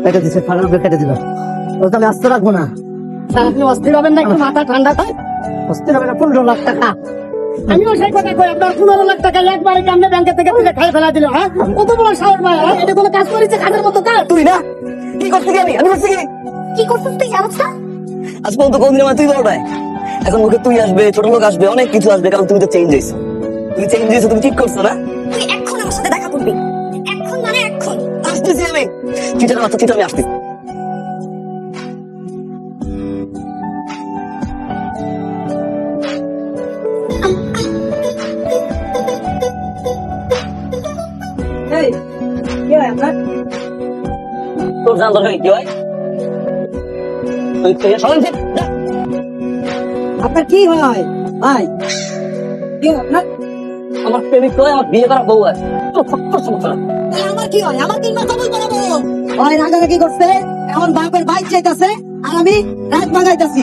কেটে দিচ্ছে, কেটে দিল। ওটা আমি আসতে রাখবো না। আপনি অস্থির হবেন না, একটু মাথা ঠান্ডা হয়। অস্থির হবে না, 15 লাখ টাকা। আমিও সেই কথা কই, আপনার 15 লাখ টাকা একবারে কেমনে ব্যাংকের থেকে তুলে খাই ফেলা দিল? হ্যাঁ, কত বড় সাহস ভাই! হ্যাঁ, এটা কোনো কাজ করেছে কাজের মতো কাজ? তুই না কি করছিস? আমি করছি কি? কি করছিস তুই জানোস না? আজ পর্যন্ত কোনদিন আমার তুই বড়টাই, এখন মুখে তুই আসবে, ছোট লোক আসবে, অনেক কিছু আসবে, কারণ তুমি তো চেঞ্জ হয়েছো। তুমি চেঞ্জ হয়েছো, তুমি ঠিক করছো না? তুই এখন আমার সাথে দেখা করবি, এখন মানে এখন। আসতেছি আমি, চিটার বাচ্চা চিটা, আমি আসতেছি। এই, কি হয় আপনার? তোর জান দরকার কি হয়? তুই তুই সরেন যে, যা। আপনার কি হয় ভাই? কি হয় আপনার? আমার প্রেমিক কয় আমার বিয়ে করা বউ আছে, তোর সত্তর সমস্যা। আমার কি হয়? আমার 3 মাস কবুল করাবো। ওই রাগারাগি করছে, এখন বাপের বাইক চাইতাছে, আর আমি রাত ভাঙাইতাছি।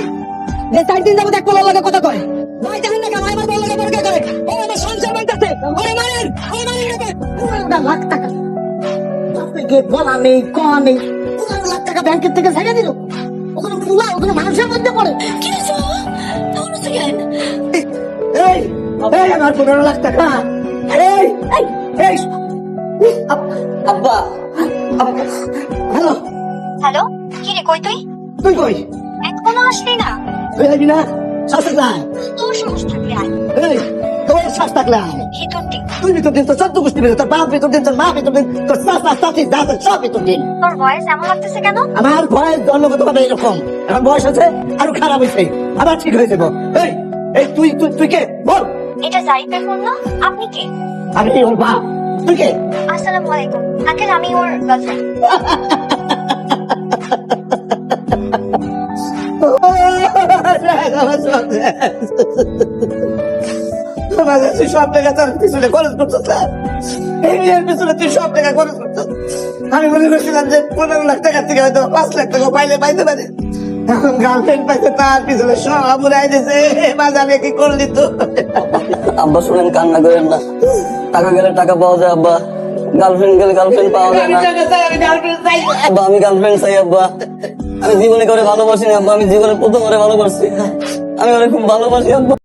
এই 4 দিন যাবত এক পলার লাগে কথা কয়। ভাই দেখেন না কেন আমার বল লাগে পরকে করে? ও আমার সংসার ভাঙতাছে। ওরে মারেন, ওরে লাখ টাকা। আপনাকে বলা নেই, কওয়া নেই। 15 লাখ টাকা ব্যাংকের থেকে ছেড়ে দিল। ওখানে পুলা, ওখানে মানুষের মধ্যে পড়ে। কি হয়েছে? কেমন আছে কেন? এই, এই আমার 15 লাখ টাকা। এই, এই, এই। আব্বা, হ্যালো, হ্যালো, কি রে, কই তুই? তুই কই? এখনো আসলি না? তুই আসবি না? শ্বাস থাকলে আয়। তোর সাহস থাকলে আয়। এই, তোর শ্বাস থাকলে আয়। ভিতর দিক। তুই ভিতর দিন, তোর 14 গোষ্ঠী ভিতর, তোর বাপ ভিতর দিন, তোর মা ভিতর দিন, তোর চাচি, দাদা সব ভিতর দিন। তোর ভয়েস এমন লাগতেছে কেন? আমার ভয়েস জন্মগত ভাবে এরকম, এখন বয়স হচ্ছে আরো খারাপ হয়েছে, আবার ঠিক হয়ে যাবো। এই, এই তুই তুই তুই কে বল? এটা জারিফের ফোন না? আপনি কে? আমি ওর বাপ, তুই কে? আসসালামু আলাইকুম আঙ্কেল, আমি ওর গার্লফ্রেন্ড। তুই সব টাকা তার পিছনে খরচ করছিস না? এই মেয়ের পিছনে তুই সব টাকা খরচ করছিস। আমি মনে করছিলাম যে 15 লাখ টাকা থেকে হয়তো 5 লাখ টাকা পাইলে পাইতে পারে। এখন গার্লফ্রেন্ড পাইছে, তার পিছনে সব উড়াই দিছে। বাজারে কি করলি তো? আব্বা শুনেন, কান্না করেন না। টাকা গেলে টাকা পাওয়া যায় আব্বা, গার্লফ্রেন্ড গেলে গার্লফ্রেন্ড পাওয়া যায় না। আব্বা আমি গার্লফ্রেন্ড চাই আব্বা। আমি জীবনে করে ভালোবাসি না আব্বা, আমি জীবনে প্রথম করে ভালোবাসি। আমি ওরে খুব ভালোবাসি আব্বা।